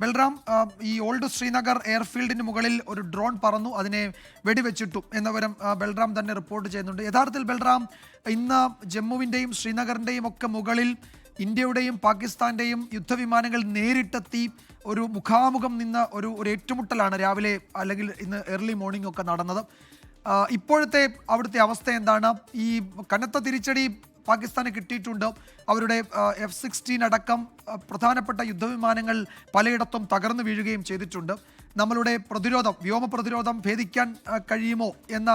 ബൽറാം, ഈ ഓൾഡ് ശ്രീനഗർ എയർഫീൽഡിന് മുകളിൽ ഒരു ഡ്രോൺ പറന്നു, അതിനെ വെടിവെച്ചിട്ടു എന്ന വിവരം ബൽറാം തന്നെ റിപ്പോർട്ട് ചെയ്യുന്നുണ്ട്. യഥാർത്ഥത്തിൽ ബൽറാം, ഇന്ന് ജമ്മുവിൻ്റെയും ശ്രീനഗറിൻ്റെയും ഒക്കെ മുകളിൽ ഇന്ത്യയുടെയും പാകിസ്ഥാൻ്റെയും യുദ്ധവിമാനങ്ങൾ നേരിട്ടെത്തി ഒരു മുഖാമുഖം നിന്ന് ഒരു ഏറ്റുമുട്ടലാണ് രാവിലെ അല്ലെങ്കിൽ ഇന്ന് ഏർലി മോർണിംഗ് ഒക്കെ നടന്നത്. ഇപ്പോഴത്തെ അവിടുത്തെ അവസ്ഥ എന്താണ്? ഈ കനത്ത തിരിച്ചടി പാകിസ്ഥാന് കിട്ടിയിട്ടുണ്ട്. അവരുടെ F-16 അടക്കം പ്രധാനപ്പെട്ട യുദ്ധവിമാനങ്ങൾ പലയിടത്തും തകർന്നു വീഴുകയും ചെയ്തിട്ടുണ്ട്. നമ്മളുടെ പ്രതിരോധം, വ്യോമ പ്രതിരോധം ഭേദിക്കാൻ കഴിയുമോ എന്ന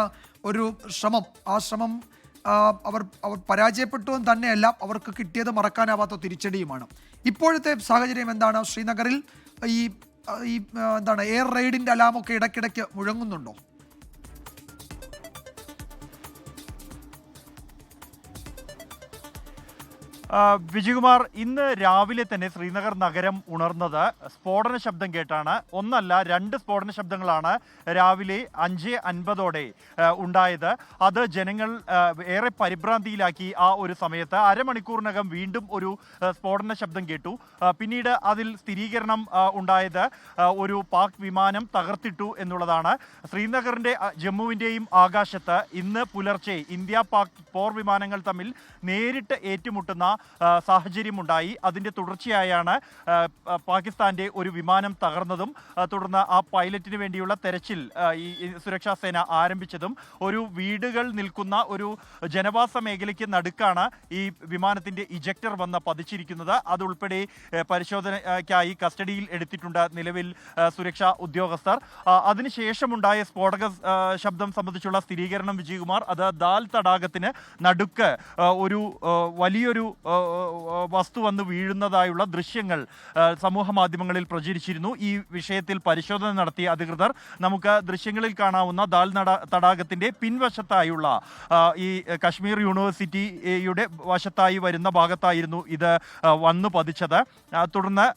ഒരു ശ്രമം, ആ ശ്രമം അവർ പരാജയപ്പെട്ടു എന്ന് തന്നെയല്ല, അവർക്ക് കിട്ടിയത് മറക്കാനാവാത്ത തിരിച്ചടിയുമാണ്. ഇപ്പോഴത്തെ സാഹചര്യം എന്താണ്? ശ്രീനഗറിൽ ഈ എന്താണ് എയർ റെയ്ഡിൻ്റെ അലാമൊക്കെ ഇടയ്ക്കിടയ്ക്ക് മുഴങ്ങുന്നുണ്ടോ? വിജയകുമാർ, ഇന്ന് രാവിലെ തന്നെ ശ്രീനഗർ നഗരം ഉണർന്നത് സ്ഫോടന ശബ്ദം കേട്ടാണ്. ഒന്നല്ല, രണ്ട് സ്ഫോടന ശബ്ദങ്ങളാണ് രാവിലെ 5:50 ഉണ്ടായത്. അത് ജനങ്ങൾ ഏറെ പരിഭ്രാന്തിയിലാക്കി. ആ ഒരു സമയത്ത് അരമണിക്കൂറിനകം വീണ്ടും ഒരു സ്ഫോടന ശബ്ദം കേട്ടു. പിന്നീട് അതിൽ സ്ഥിരീകരണം ഉണ്ടായത് ഒരു പാക് വിമാനം തകർത്തിട്ടു എന്നുള്ളതാണ്. ശ്രീനഗറിൻ്റെ ജമ്മുവിൻ്റെയും ആകാശത്ത് ഇന്ന് പുലർച്ചെ ഇന്ത്യ പാക് പോർ വിമാനങ്ങൾ തമ്മിൽ നേരിട്ട് ഏറ്റുമുട്ടുന്ന സാഹചര്യമുണ്ടായി. അതിൻ്റെ തുടർച്ചയായാണ് പാകിസ്ഥാൻ്റെ ഒരു വിമാനം തകർന്നതും തുടർന്ന് ആ പൈലറ്റിന് വേണ്ടിയുള്ള തെരച്ചിൽ ഈ സുരക്ഷാ സേന ആരംഭിച്ചതും. ഒരു വീടുകൾ നിൽക്കുന്ന ഒരു ജനവാസ മേഖലയ്ക്ക് നടുക്കാണ് ഈ വിമാനത്തിൻ്റെ ഇജക്ടർ വന്ന് പതിച്ചിരിക്കുന്നത്. അതുൾപ്പെടെ പരിശോധനയ്ക്കായി കസ്റ്റഡിയിൽ എടുത്തിട്ടുണ്ട് നിലവിൽ സുരക്ഷാ ഉദ്യോഗസ്ഥർ. അതിനുശേഷമുണ്ടായ സ്ഫോടക ശബ്ദം സംബന്ധിച്ചുള്ള സ്ഥിരീകരണം, വിജയകുമാർ, അത് ദാൽ തടാകത്തിന് നടുക്ക് ഒരു വലിയൊരു വസ്തു വന്ന് വീഴുന്നതായുള്ള ദൃശ്യങ്ങൾ സമൂഹ മാധ്യമങ്ങളിൽ പ്രചരിച്ചിരുന്നു. ഈ വിഷയത്തിൽ പരിശോധന നടത്തിയ അധികൃതർ നമുക്ക് ദൃശ്യങ്ങളിൽ കാണാവുന്ന ദാൽ തടാകത്തിൻ്റെ പിൻവശത്തായുള്ള ഈ കശ്മീർ യൂണിവേഴ്സിറ്റിയുടെ വശത്തായി വരുന്ന ഭാഗത്തായിരുന്നു ഇത് വന്നു പതിച്ചത്. തുടർന്ന്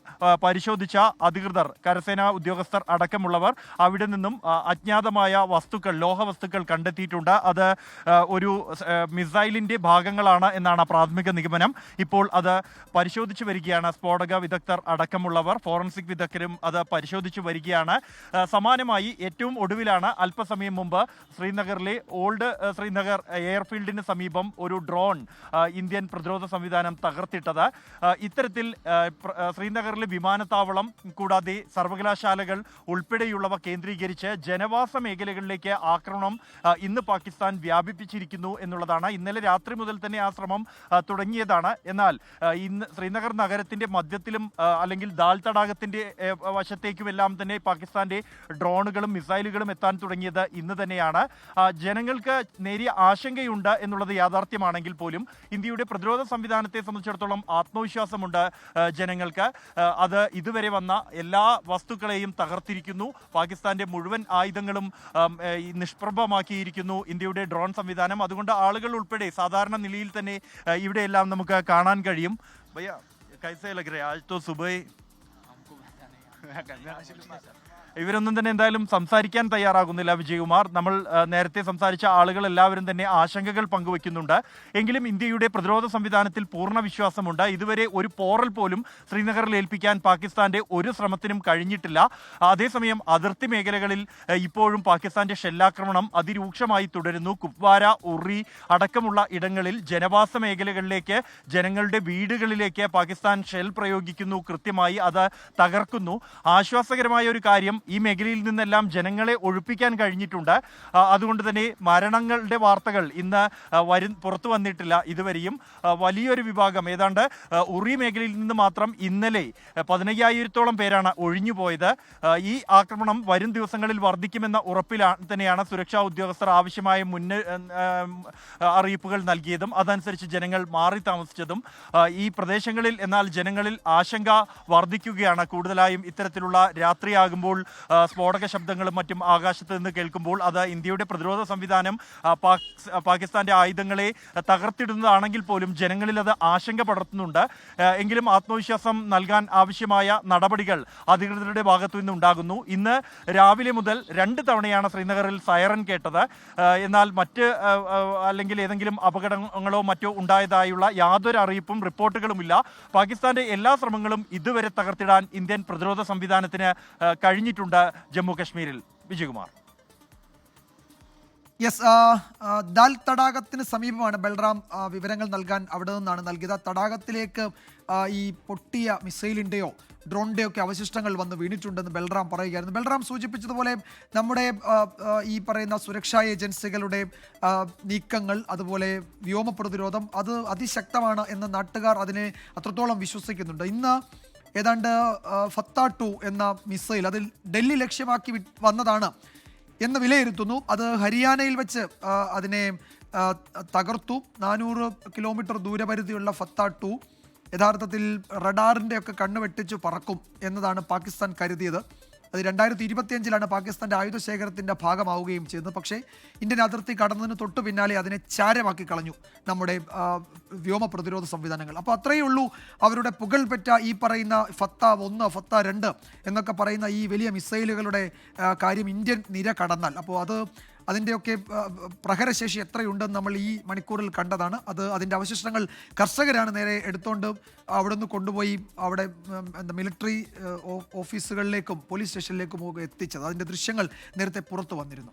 പരിശോധിച്ച അധികൃതർ, കരസേനാ ഉദ്യോഗസ്ഥർ അടക്കമുള്ളവർ അവിടെ നിന്നും അജ്ഞാതമായ വസ്തുക്കൾ, ലോഹവസ്തുക്കൾ കണ്ടെത്തിയിട്ടുണ്ട്. അത് ഒരു മിസൈലിൻ്റെ ഭാഗങ്ങളാണ് എന്നാണ് പ്രാഥമിക നിഗമനം. ഇപ്പോൾ അത് പരിശോധിച്ചു വരികയാണ്. സ്ഫോടക വിദഗ്ധർ അടക്കമുള്ളവർ, ഫോറൻസിക് വിദഗ്ധരും അത് പരിശോധിച്ചു വരികയാണ്. സമാനമായി ഏറ്റവും ഒടുവിലാണ് അല്പസമയം മുമ്പ് ശ്രീനഗറിലെ ഓൾഡ് ശ്രീനഗർ എയർഫീൽഡിന് സമീപം ഒരു ഡ്രോൺ ഇന്ത്യൻ പ്രതിരോധ സംവിധാനം തകർത്തിട്ടത്. ഇത്തരത്തിൽ ശ്രീനഗറിലെ വിമാനത്താവളം കൂടാതെ സർവകലാശാലകൾ ഉൾപ്പെടെയുള്ളവ കേന്ദ്രീകരിച്ച് ജനവാസ മേഖലകളിലേക്ക് ആക്രമണം ഇന്ന് പാകിസ്ഥാൻ വ്യാപിപ്പിച്ചിരിക്കുന്നു എന്നുള്ളതാണ്. ഇന്നലെ രാത്രി മുതൽ തന്നെ ആ ശ്രമം തുടങ്ങിയതാണ്. എന്നാൽ ഇന്ന് ശ്രീനഗർ നഗരത്തിൻ്റെ മധ്യത്തിലും അല്ലെങ്കിൽ ദാൽ തടാകത്തിൻ്റെ വശത്തേക്കുമെല്ലാം തന്നെ പാകിസ്ഥാൻ്റെ ഡ്രോണുകളും മിസൈലുകളും എത്താൻ തുടങ്ങിയത് ഇന്ന് തന്നെയാണ്. ജനങ്ങൾക്ക് നേരിയ ആശങ്കയുണ്ട് എന്നുള്ളത് യാഥാർത്ഥ്യമാണെങ്കിൽ പോലും ഇന്ത്യയുടെ പ്രതിരോധ സംവിധാനത്തെ സംബന്ധിച്ചിടത്തോളം ആത്മവിശ്വാസമുണ്ട് ജനങ്ങൾക്ക്. അത് ഇതുവരെ വന്ന എല്ലാ വസ്തുക്കളെയും തകർത്തിരിക്കുന്നു. പാകിസ്ഥാൻ്റെ മുഴുവൻ ആയുധങ്ങളും നിഷ്പ്രഭമാക്കിയിരിക്കുന്നു ഇന്ത്യയുടെ ഡ്രോൺ സംവിധാനം. അതുകൊണ്ട് ആളുകൾ ഉൾപ്പെടെ സാധാരണ നിലയിൽ തന്നെ ഇവിടെയെല്ലാം നമുക്ക് കാണാൻ കഴിയും. ഭയ്യ കൈസേ ലഗ് രേ ആജ് തോ സുബഹ ഇവരൊന്നും തന്നെ എന്തായാലും സംസാരിക്കാൻ തയ്യാറാകുന്നില്ല, വിജയകുമാർ. നമ്മൾ നേരത്തെ സംസാരിച്ച ആളുകൾ എല്ലാവരും തന്നെ ആശങ്കകൾ പങ്കുവയ്ക്കുന്നുണ്ട്. എങ്കിലും ഇന്ത്യയുടെ പ്രതിരോധ സംവിധാനത്തിൽ പൂർണ്ണ വിശ്വാസമുണ്ട്. ഇതുവരെ ഒരു പോറൽ പോലും ശ്രീനഗറിൽ ഏൽപ്പിക്കാൻ പാകിസ്ഥാന്റെ ഒരു ശ്രമത്തിനും കഴിഞ്ഞിട്ടില്ല. അതേസമയം അതിർത്തി മേഖലകളിൽ ഇപ്പോഴും പാകിസ്ഥാന്റെ ഷെല്ലാക്രമണം അതിരൂക്ഷമായി തുടരുന്നു. കുപ്വാര, ഉറി അടക്കമുള്ള ഇടങ്ങളിൽ ജനവാസ മേഖലകളിലേക്ക്, ജനങ്ങളുടെ വീടുകളിലേക്ക് പാകിസ്ഥാൻ ഷെൽ പ്രയോഗിക്കുന്നു. കൃത്യമായി അത് തകർക്കുന്നു. ആശ്വാസകരമായ ഒരു കാര്യം, ഈ മേഖലയിൽ നിന്നെല്ലാം ജനങ്ങളെ ഒഴിപ്പിക്കാൻ കഴിഞ്ഞിട്ടുണ്ട്. അതുകൊണ്ട് തന്നെ മരണങ്ങളുടെ വാർത്തകൾ ഇന്ന് പുറത്തു വന്നിട്ടില്ല ഇതുവരെയും. വലിയൊരു വിഭാഗം, ഏതാണ്ട് ഉറി മേഖലയിൽ നിന്ന് മാത്രം ഇന്നലെ 15,000-ഓളം പേരാണ് ഒഴിഞ്ഞുപോയത്. ഈ ആക്രമണം വരും ദിവസങ്ങളിൽ വർദ്ധിക്കുമെന്ന ഉറപ്പിലാണ് തന്നെയാണ് സുരക്ഷാ ഉദ്യോഗസ്ഥർ ആവശ്യമായ അറിയിപ്പുകൾ നൽകിയതും അതനുസരിച്ച് ജനങ്ങൾ മാറി താമസിച്ചതും. ഈ പ്രദേശങ്ങളിൽ എന്നാൽ ജനങ്ങളിൽ ആശങ്ക വർദ്ധിക്കുകയാണ്. കൂടുതലായും ഇത്തരത്തിലുള്ള രാത്രിയാകുമ്പോൾ സ്ഫോടക ശബ്ദങ്ങളും മറ്റും ആകാശത്ത് നിന്ന് കേൾക്കുമ്പോൾ അത് ഇന്ത്യയുടെ പ്രതിരോധ സംവിധാനം പാകിസ്ഥാന്റെ ആയുധങ്ങളെ തകർത്തിടുന്നതാണെങ്കിൽ പോലും ജനങ്ങളിൽ അത് ആശങ്ക പടർത്തുന്നുണ്ട്. എങ്കിലും ആത്മവിശ്വാസം നൽകാൻ ആവശ്യമായ നടപടികൾ അധികൃതരുടെ ഭാഗത്തു നിന്നുണ്ടാകുന്നു. ഇന്ന് രാവിലെ മുതൽ 2 തവണയാണ് ശ്രീനഗറിൽ സൈറൻ കേട്ടത്. എന്നാൽ അല്ലെങ്കിൽ ഏതെങ്കിലും അപകടങ്ങളോ മറ്റോ ഉണ്ടായതായുള്ള യാതൊരു അറിയിപ്പും റിപ്പോർട്ടുകളുമില്ല. പാകിസ്ഥാന്റെ എല്ലാ ശ്രമങ്ങളും ഇതുവരെ തകർത്തിടാൻ ഇന്ത്യൻ പ്രതിരോധ സംവിധാനത്തിന് കഴിഞ്ഞിട്ടുണ്ട് ജമ്മു കശ്മീരിൽ. വിജയകുമാർ. യെസ്, ദാൽ തടാകത്തിന് സമീപമാണ് ബൽറാം വിവരങ്ങൾ നൽകാൻ അവിടെ നിന്നാണ് നൽകിയത്. തടാകത്തിലേക്ക് ഈ പൊട്ടിയ മിസൈലിൻ്റെയോ ഡ്രോണിൻ്റെയോ ഒക്കെ അവശിഷ്ടങ്ങൾ വന്ന് വീണിട്ടുണ്ടെന്ന് ബൽറാം പറയുകയായിരുന്നു. ബൽറാം സൂചിപ്പിച്ചതുപോലെ നമ്മുടെ ഈ പറയുന്ന സുരക്ഷാ ഏജൻസികളുടെ നീക്കങ്ങൾ, അതുപോലെ വ്യോമ പ്രതിരോധം അത് അതിശക്തമാണ് എന്ന് നാട്ടുകാർ അതിനെ അത്രത്തോളം വിശ്വസിക്കുന്നുണ്ട്. ഇന്ന് ഏതാണ്ട് ഫത്ത-2 എന്ന മിസൈൽ അതിൽ ഡൽഹി ലക്ഷ്യമാക്കി വന്നതാണ് എന്ന് വിലയിരുത്തുന്നു. അത് ഹരിയാനയിൽ വെച്ച് അതിനെ തകർത്തു. 400 കിലോമീറ്റർ ദൂരപരിധിയുള്ള ഫത്ത-2 യഥാർത്ഥത്തിൽ റഡാറിൻ്റെ ഒക്കെ കണ്ണ് വെട്ടിച്ചു പറക്കും എന്നതാണ് പാകിസ്ഥാൻ കരുതിയത്. അത് 2025-ലാണ് പാകിസ്ഥാൻ്റെ ആയുധശേഖരത്തിൻ്റെ ഭാഗമാവുകയും ചെയ്തത്. പക്ഷേ ഇന്ത്യൻ അതിർത്തി കടന്നതിന് തൊട്ടു പിന്നാലെ അതിനെ ചാരമാക്കി കളഞ്ഞു നമ്മുടെ വ്യോമ പ്രതിരോധ സംവിധാനങ്ങൾ. അപ്പോൾ അത്രയേ ഉള്ളൂ അവരുടെ പുകൾപെറ്റ ഈ പറയുന്ന ഫത്ത-1, ഫത്ത-2 എന്നൊക്കെ പറയുന്ന ഈ വലിയ മിസൈലുകളുടെ കാര്യം ഇന്ത്യൻ നിര കടന്നാൽ. അപ്പോൾ അതിൻ്റെയൊക്കെ പ്രഹരശേഷി എത്രയുണ്ടെന്ന് നമ്മൾ ഈ മണിക്കൂറിൽ കണ്ടതാണ്. അതിൻ്റെ അവശിഷ്ടങ്ങൾ കർഷകരാണ് നേരെ എടുത്തുകൊണ്ട് അവിടെ നിന്ന് കൊണ്ടുപോയി അവിടെ മിലിറ്ററി ഓഫീസുകളിലേക്കും പോലീസ് സ്റ്റേഷനിലേക്കും എത്തിച്ചത്. അതിൻ്റെ ദൃശ്യങ്ങൾ നേരത്തെ പുറത്തു വന്നിരുന്നു.